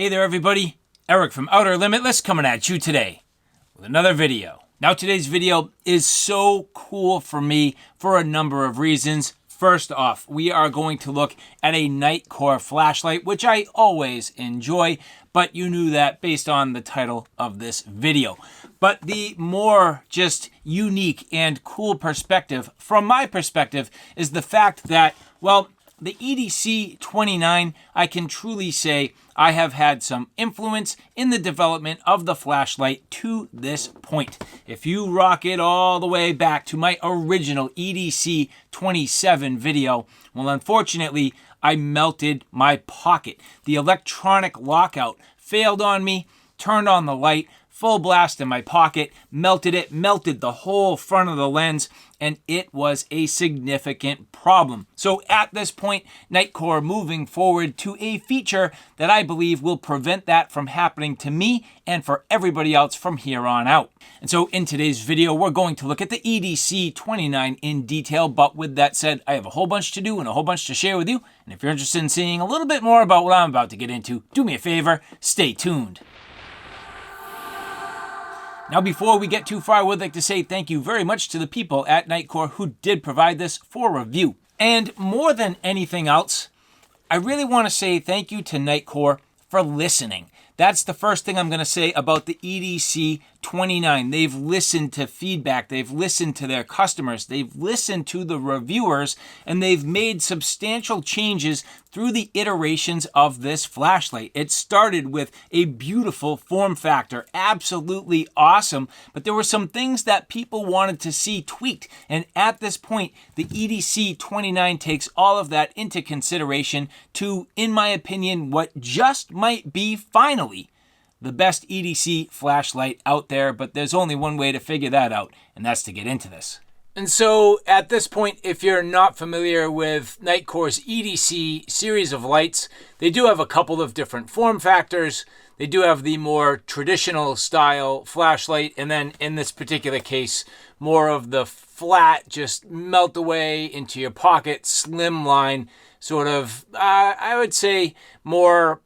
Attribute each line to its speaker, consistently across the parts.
Speaker 1: Hey there everybody, Eric from Outer Limitless coming at you today with another video. Now today's video is so cool for me for a number of reasons. First off, we are going to look at a Nitecore flashlight, which I always enjoy, but you knew that based on the title of this video. But the more just unique and cool perspective, from my perspective, is the fact that, well, the EDC29, I can truly say I have had some influence in the development of the flashlight to this point. If you rock it all the way back to my original EDC27 video, well, unfortunately, I melted my pocket. The electronic lockout failed on me, turned on the light, full blast in my pocket, melted it, melted the whole front of the lens, and it was a significant problem. So at this point, Nitecore moving forward to a feature that I believe will prevent that from happening to me and for everybody else from here on out. And so in today's video, we're going to look at the EDC29 in detail, but with that said, I have a whole bunch to do and a whole bunch to share with you. And if you're interested in seeing a little bit more about what I'm about to get into, do me a favor, stay tuned. Now, before we get too far, I would like to say thank you very much to the people at Nitecore who did provide this for review. And more than anything else, I really want to say thank you to Nitecore for listening. That's the first thing I'm going to say about the EDC29. They've listened to feedback. They've listened to their customers. They've listened to the reviewers, and they've made substantial changes through the iterations of this flashlight. It started with a beautiful form factor, absolutely awesome, but there were some things that people wanted to see tweaked. And at this point, the EDC29 takes all of that into consideration to, in my opinion, what just might be finally the best EDC flashlight out there, but there's only one way to figure that out, and that's to get into this. And so at this point, if you're not familiar with Nitecore's EDC series of lights, they do have a couple of different form factors. They do have the more traditional style flashlight, and then in this particular case, more of the flat, just melt away into your pocket, slimline, sort of, I would say more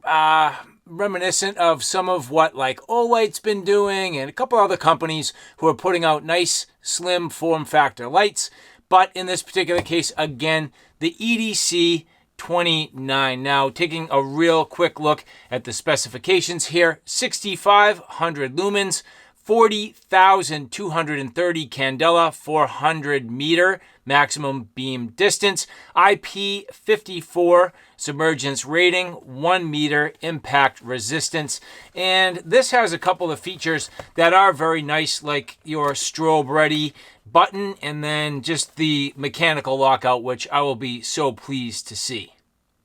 Speaker 1: reminiscent of some of what like Olight's been doing and a couple other companies who are putting out nice slim form factor lights. But in this particular case, again, the EDC29. Now, taking a real quick look at the specifications here, 6,500 lumens, 40,230 candela, 400 meter maximum beam distance, IP54 submergence rating, 1 meter impact resistance. And this has a couple of features that are very nice, like your strobe ready button and then just the mechanical lockout, which I will be so pleased to see.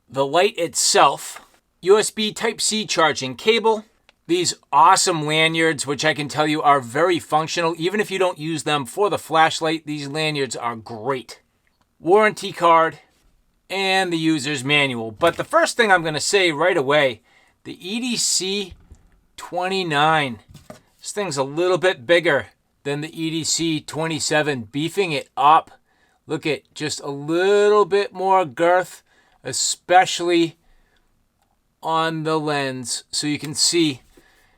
Speaker 1: The light itself, USB Type-C charging cable, these awesome lanyards, which I can tell you are very functional. Even if you don't use them for the flashlight, these lanyards are great. Warranty card and the user's manual. But the first thing I'm going to say right away, the EDC29. This thing's a little bit bigger than the EDC27, beefing it up. Look at just a little bit more girth, especially on the lens. So you can see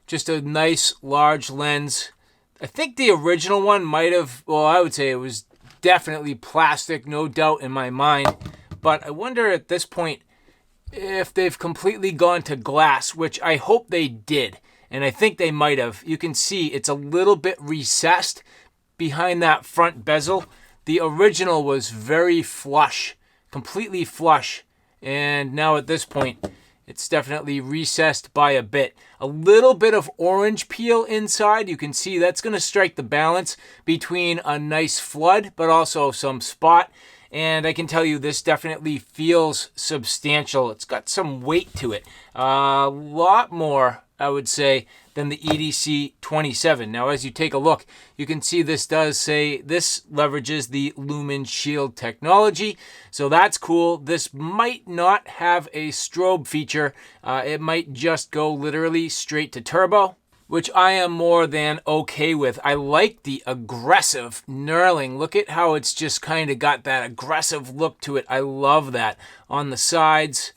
Speaker 1: just a nice large lens. I think the original one might have, well, I would say it was definitely plastic, no doubt in my mind. But I wonder at this point if they've completely gone to glass, which I hope they did. And I think they might have. You can see it's a little bit recessed behind that front bezel. The original was very flush, completely flush. And now at this point, it's definitely recessed by a bit. A little bit of orange peel inside. You can see that's going to strike the balance between a nice flood, but also some spot. And I can tell you this definitely feels substantial. It's got some weight to it. A lot more, I would say, than the EDC27. Now, as you take a look, you can see this does say this leverages the Lumen Shield technology. So that's cool. This might not have a strobe feature. It might just go literally straight to turbo, which I am more than okay with. I like the aggressive knurling. Look at how it's just kind of got that aggressive look to it. I love that. On the sides,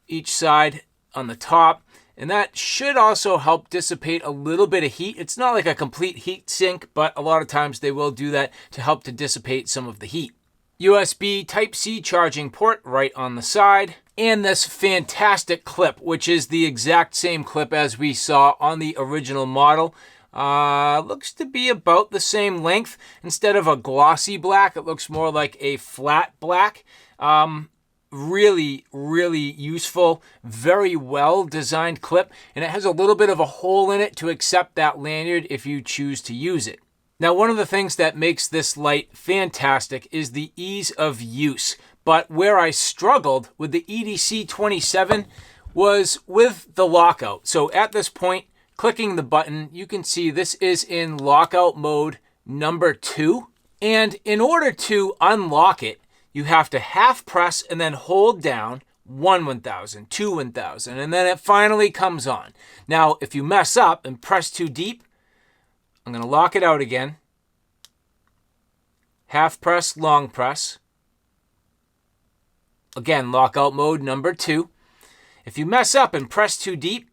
Speaker 1: each side, on the top, And that should also help dissipate a little bit of heat. It's not like a complete heat sink, but a lot of times they will do that to help to dissipate some of the heat. USB Type-C charging port right on the side. And this fantastic clip, which is the exact same clip as we saw on the original model. Looks to be about the same length. Instead of a glossy black, it looks more like a flat black. Really, really useful, very well designed clip, and it has a little bit of a hole in it to accept that lanyard if you choose to use it. Now, one of the things that makes this light fantastic is the ease of use, but where I struggled with the EDC29 was with the lockout. So at this point, clicking the button, you can see this is in lockout mode number 2, and in order to unlock it, you have to half press and then hold down 1,000, 2,000, and then it finally comes on. Now, if you mess up and press too deep, I'm going to lock it out again. Half press, long press. Again, lockout mode number 2. If you mess up and press too deep,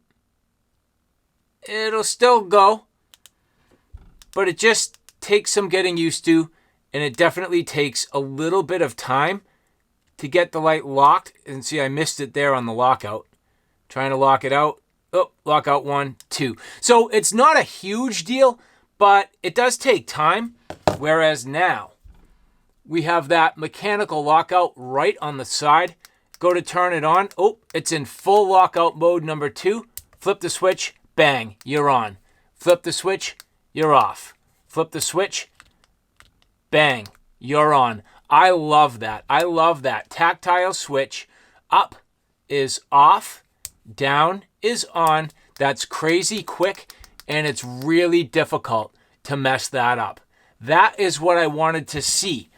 Speaker 1: it'll still go, but it just takes some getting used to. And it definitely takes a little bit of time to get the light locked. And see, I missed it there on the lockout. Trying to lock it out. Oh, lockout 1, 2. So it's not a huge deal, but it does take time. Whereas now, we have that mechanical lockout right on the side. Go to turn it on. Oh, it's in full lockout mode number 2. Flip the switch. Bang, you're on. Flip the switch. You're off. Flip the switch. Bang, you're on. I love that. I love that tactile switch. Up is off, down is on. That's crazy quick, and it's really difficult to mess that up. That is what I wanted to see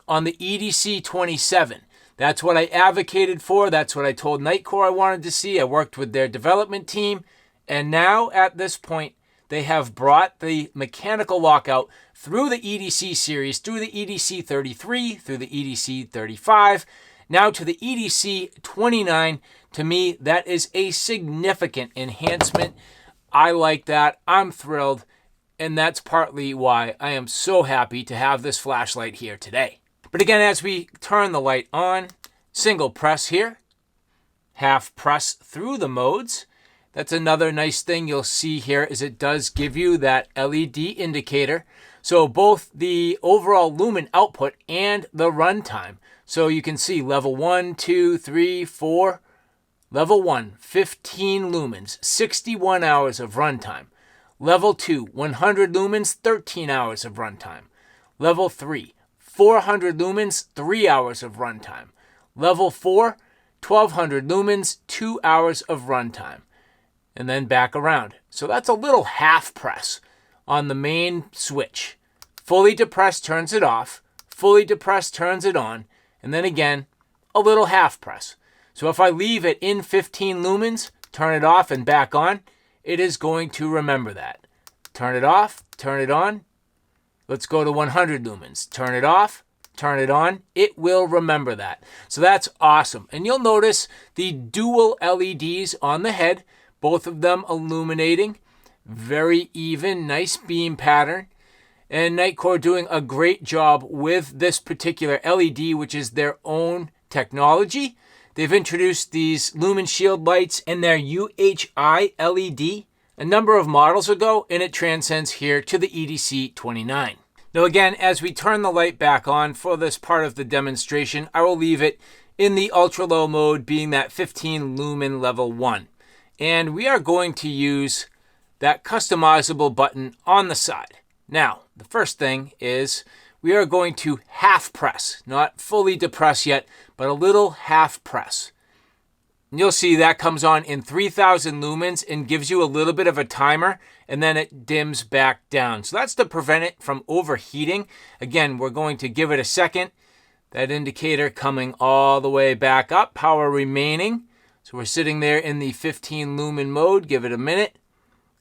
Speaker 1: on the EDC29. That's what I advocated for. That's what I told Nitecore I wanted to see. I worked with their development team, and now at this point, they have brought the mechanical lockout through the EDC series, through the EDC33, through the EDC35, now to the EDC29. To me, that is a significant enhancement. I like that. I'm thrilled. And that's partly why I am so happy to have this flashlight here today. But again, as we turn the light on, single press here, half press through the modes. That's another nice thing you'll see here is it does give you that LED indicator. So both the overall lumen output and the runtime. So you can see level 1, 2, 3, 4. Level 1, 15 lumens, 61 hours of runtime. Level 2, 100 lumens, 13 hours of runtime. Level 3, 400 lumens, 3 hours of runtime. Level 4, 1200 lumens, 2 hours of runtime. And then back around. So that's a little half press on the main switch. Fully depressed turns it off. Fully depressed turns it on. And then again, a little half press. So if I leave it in 15 lumens, turn it off and back on, it is going to remember that. Turn it off, turn it on. Let's go to 100 lumens. Turn it off, turn it on. It will remember that. So that's awesome. And you'll notice the dual LEDs on the head. Both of them illuminating, very even, nice beam pattern. And Nitecore doing a great job with this particular LED, which is their own technology. They've introduced these lumen shield lights in their UHI LED a number of models ago, and it transcends here to the EDC29. Now again, as we turn the light back on for this part of the demonstration, I will leave it in the ultra low mode, being that 15 lumen level 1. And we are going to use that customizable button on the side. Now, the first thing is we are going to half press, not fully depress yet, but a little half press. And you'll see that comes on in 3000 lumens and gives you a little bit of a timer, and then it dims back down. So that's to prevent it from overheating. Again, we're going to give it a second. That indicator coming all the way back up, power remaining. So we're sitting there in the 15 lumen mode. Give it a minute.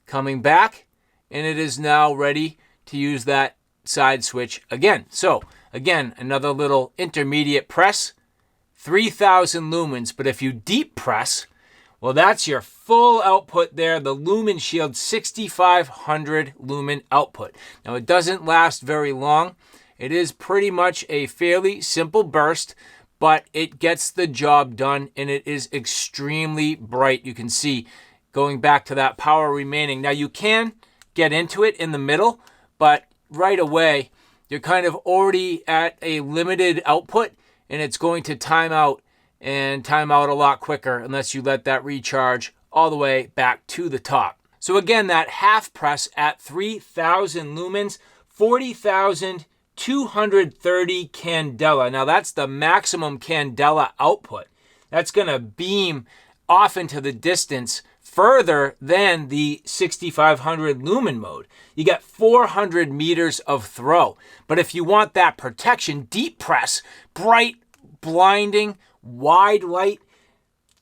Speaker 1: Coming back. And it is now ready to use that side switch again. So again, another little intermediate press. 3000 lumens. But if you deep press, Well, that's your full output there, the Lumen Shield 6500 lumen output. Now, it doesn't last very long. It is pretty much a fairly simple burst, but it gets the job done, and it is extremely bright. You can see going back to that power remaining. Now, you can get into it in the middle, but right away, you're kind of already at a limited output, and it's going to time out and time out a lot quicker unless you let that recharge all the way back to the top. So again, that half press at 3000 lumens, 40,230 candela. Now that's the maximum candela output. That's going to beam off into the distance further than the 6500 lumen mode. You get 400 meters of throw. But if you want that protection, deep press, bright, blinding, wide light,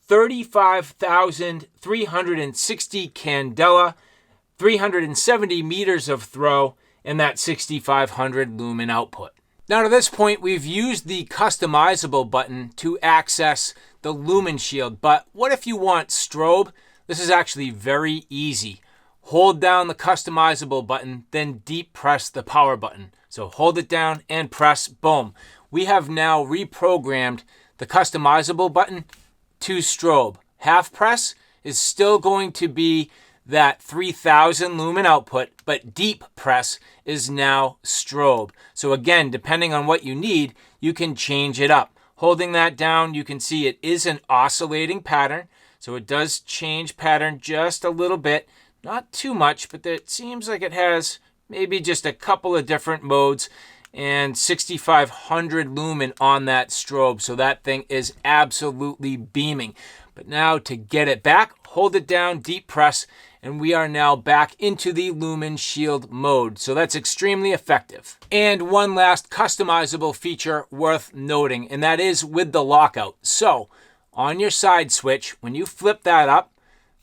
Speaker 1: 35,360 candela, 370 meters of throw, and that 6500 lumen output. Now to this point, we've used the customizable button to access the Lumen Shield, but what if you want strobe? This is actually very easy. Hold down the customizable button, then deep press the power button. So hold it down and press, boom. We have now reprogrammed the customizable button to strobe. Half press is still going to be that 3000 lumen output, but deep press is now strobe. So again, depending on what you need, you can change it up. Holding that down, you can see it is an oscillating pattern. So it does change pattern just a little bit, not too much, but it seems like it has maybe just a couple of different modes, and 6500 lumen on that strobe. So that thing is absolutely beaming. But now to get it back, hold it down, deep press, and we are now back into the Lumen Shield mode. So that's extremely effective. And one last customizable feature worth noting, and that is with the lockout. So on your side switch, when you flip that up,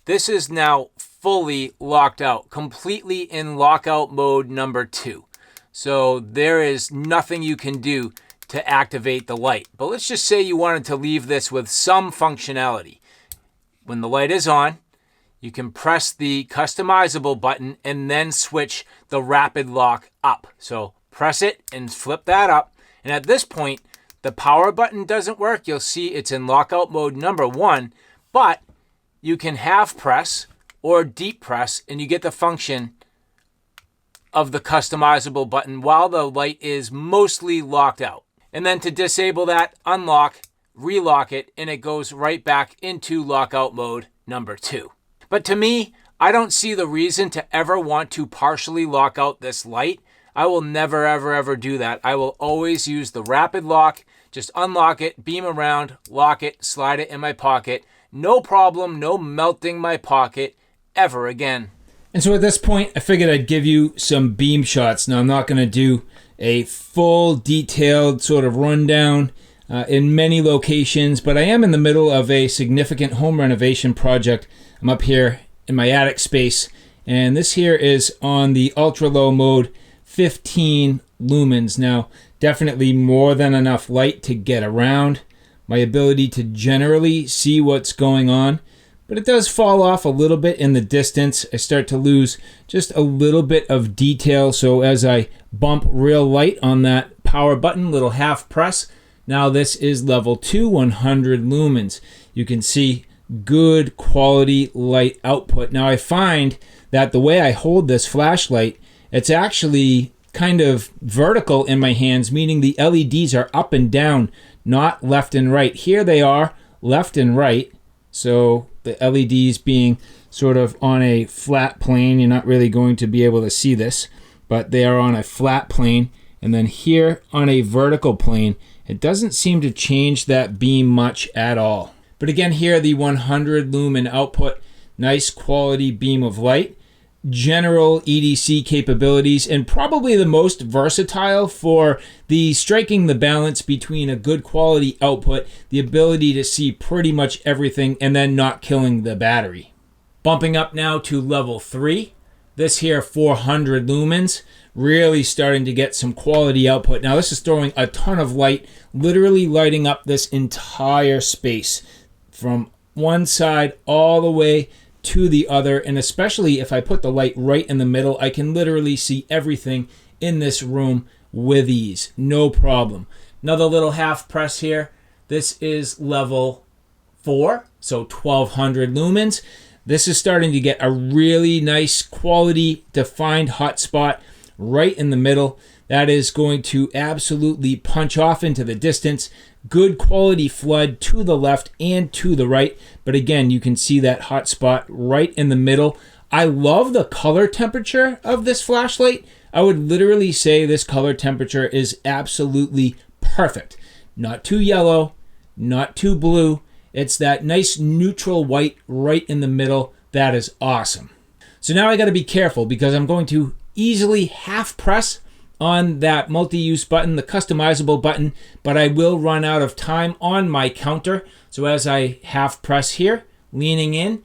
Speaker 1: this is now fully locked out, completely in lockout mode number 2. So there is nothing you can do to activate the light. But let's just say you wanted to leave this with some functionality. When the light is on, you can press the customizable button and then switch the rapid lock up. So press it and flip that up. And at this point, the power button doesn't work. You'll see it's in lockout mode number 1, but you can half press or deep press and you get the function of the customizable button while the light is mostly locked out. And then to disable that, unlock, relock it, and it goes right back into lockout mode number 2. But to me, I don't see the reason to ever want to partially lock out this light. I will never, ever, ever do that. I will always use the rapid lock, just unlock it, beam around, lock it, slide it in my pocket. No problem, no melting my pocket ever again. And so at this point, I figured I'd give you some beam shots. Now, I'm not going to do a full detailed sort of rundown in many locations, but I am in the middle of a significant home renovation project. I'm up here in my attic space, and this here is on the ultra low mode, 15 lumens. Now, definitely more than enough light to get around. My ability to generally see what's going on, but it does fall off a little bit in the distance. I start to lose just a little bit of detail. So as I bump real light on that power button, little half press, now this is level 2, 100 lumens. You can see good quality light output. Now I find that the way I hold this flashlight, it's actually kind of vertical in my hands, meaning the LEDs are up and down, not left and right. Here they are left and right. So the LEDs being sort of on a flat plane, you're not really going to be able to see this, but they are on a flat plane. And then here on a vertical plane, it doesn't seem to change that beam much at all. But again, here the 100 lumen output, nice quality beam of light, general EDC capabilities, and probably the most versatile for the striking the balance between a good quality output, the ability to see pretty much everything, and then not killing the battery. Bumping up now to level 3. This here 400 lumens, really starting to get some quality output. Now this is throwing a ton of light, literally lighting up this entire space from
Speaker 2: one side all the way to the other. And especially if I put the light right in the middle, I can literally see everything in this room with ease. No problem. Another little half press here. This is level 4, so 1200 lumens. This is starting to get a really nice quality defined hot spot right in the middle. That is going to absolutely punch off into the distance. Good quality flood to the left and to the right. But again, you can see that hot spot right in the middle. I love the color temperature of this flashlight. I would literally say this color temperature is absolutely perfect. Not too yellow, not too blue. It's that nice neutral white right in the middle. That is awesome. So now I got to be careful because I'm going to easily half press on that multi-use button, the customizable button, but I will run out of time on my counter. So as I half press here, leaning in,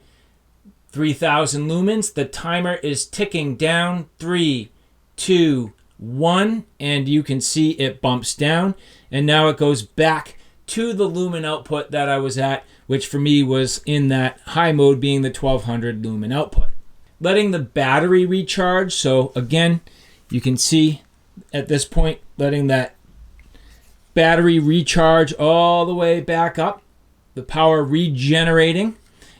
Speaker 2: 3000 lumens, the timer is ticking down, 3, 2, 1, and you can see it bumps down, and now it goes back to the lumen output that I was at, which for me was in that high mode being the 1200 lumen output. Letting the battery recharge, so again, you can see at this point, letting that battery recharge all the way back up, the power regenerating.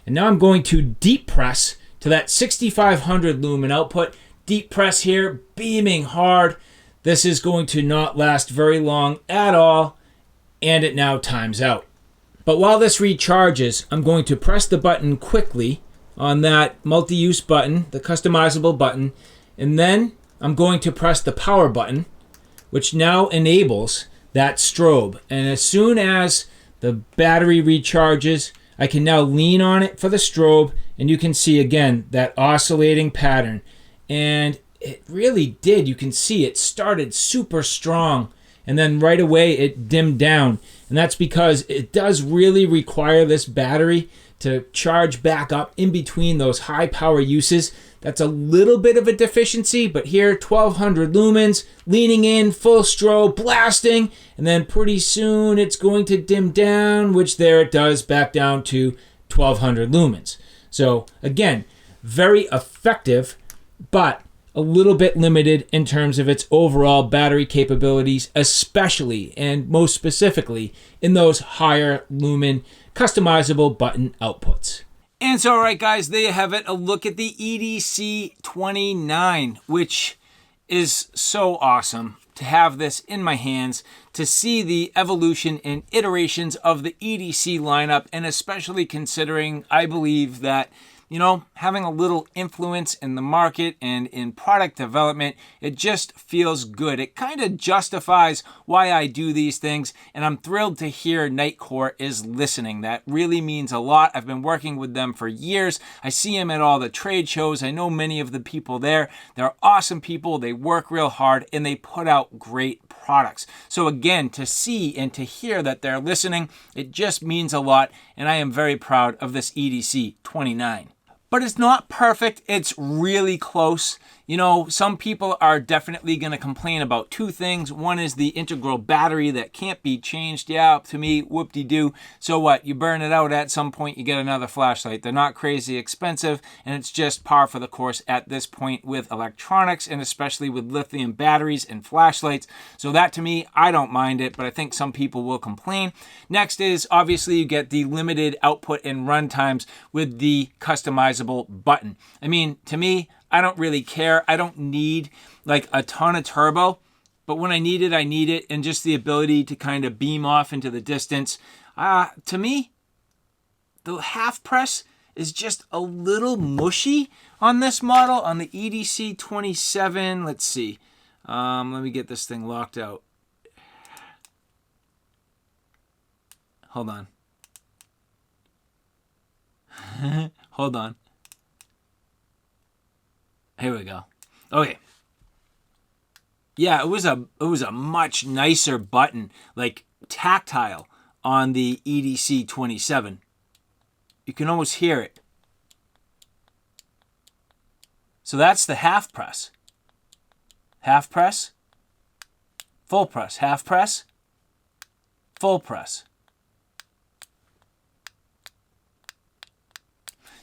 Speaker 2: And now I'm going to deep press to that 6500 lumen output. Deep press here, beaming hard. This is going to not last very long at all, and it now times out. But while this recharges, I'm going to press the button quickly on that multi-use button, the customizable button, and then I'm going to press the power button, which now enables that strobe. And as soon as the battery recharges, I can now lean on it for the strobe, and you can see again that oscillating pattern. And it really did. You can see it started super strong, and then right away it dimmed down. And that's because it does really require this battery to charge back up in between those high power uses. That's a little bit of a deficiency, but here 1200 lumens, leaning in, full strobe, blasting, and then pretty soon it's going to dim down, which there it does, back down to 1200 lumens. So again, very effective, but a little bit limited in terms of its overall battery capabilities, especially and most specifically in those higher lumen customizable button outputs.
Speaker 1: And so, all right, guys, there you have it. A look at the EDC29, which is so awesome to have this in my hands, to see the evolution and iterations of the EDC lineup, and especially considering I believe that, you know, having a little influence in the market and in product development, it just feels good. It kind of justifies why I do these things, and I'm thrilled to hear Nitecore is listening. That really means a lot. I've been working with them for years. I see them at all the trade shows. I know many of the people there. They're awesome people. They work real hard, and they put out great products. So again, to see and to hear that they're listening, it just means a lot, and I am very proud of this EDC 29. But it's not perfect. It's really close. You know, some people are definitely going to complain about two things. One is the integral battery that can't be changed. Yeah, to me, whoop-de-doo. So what? You burn it out at some point, you get another flashlight. They're not crazy expensive, and it's just par for the course at this point with electronics, and especially with lithium batteries and flashlights. So that, to me, I don't mind it, but I think some people will complain. Next is, obviously, you get the limited output and run times with the customizable button. I mean, to me, I don't really care. I don't need like a ton of turbo, but when I need it, and just the ability to kind of beam off into the distance. To me, the half press is just a little mushy on this model, on the EDC27. Let's see. Let me get this thing locked out. Hold on. Hold on. Here we go. Okay. Yeah, it was a much nicer button, like tactile, on the EDC27. You can almost hear it. So that's the half press. Half press, full press, half press, full press.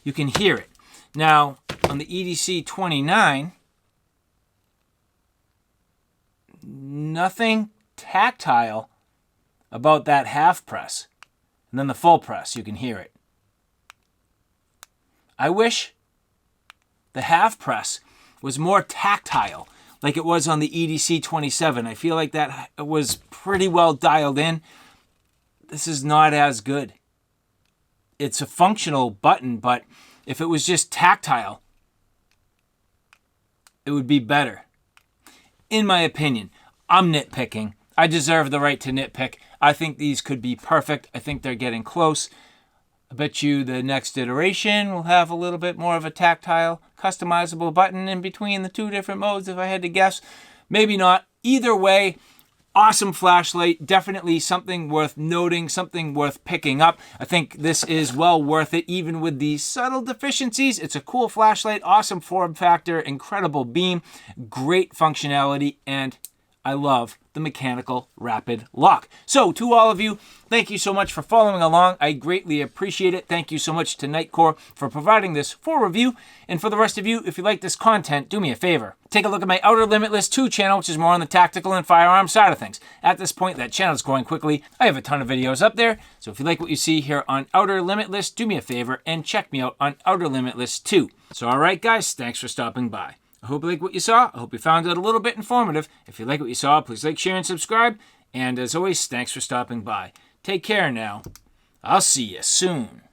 Speaker 1: you can hear it. Now, on the EDC29, nothing tactile about that half press. And then the full press, you can hear it. I wish the half press was more tactile like it was on the EDC27. I feel like that was pretty well dialed in. This is not as good. It's a functional button, but if it was just tactile, it would be better. In my opinion, I'm nitpicking. I deserve the right to nitpick. I think these could be perfect. I think they're getting close. I bet you the next iteration will have a little bit more of a tactile, customizable button in between the two different modes, if I had to guess. Maybe not. Either way, awesome flashlight. Definitely something worth noting, something worth picking up. I think this is well worth it, even with the subtle deficiencies. It's a cool flashlight, awesome form factor, incredible beam, great functionality, and I love the mechanical rapid lock. So to all of you, thank you so much for following along. I greatly appreciate it. Thank you so much to Nitecore for providing this for review. And for the rest of you, if you like this content, do me a favor. Take a look at my Outer Limitless 2 channel, which is more on the tactical and firearm side of things. At this point, that channel is growing quickly. I have a ton of videos up there. So if you like what you see here on Outer Limitless, do me a favor and check me out on Outer Limitless 2. So all right, guys, thanks for stopping by. I hope you like what you saw. I hope you found it a little bit informative. If you like what you saw, please like, share, and subscribe. And as always, thanks for stopping by. Take care now. I'll see you soon.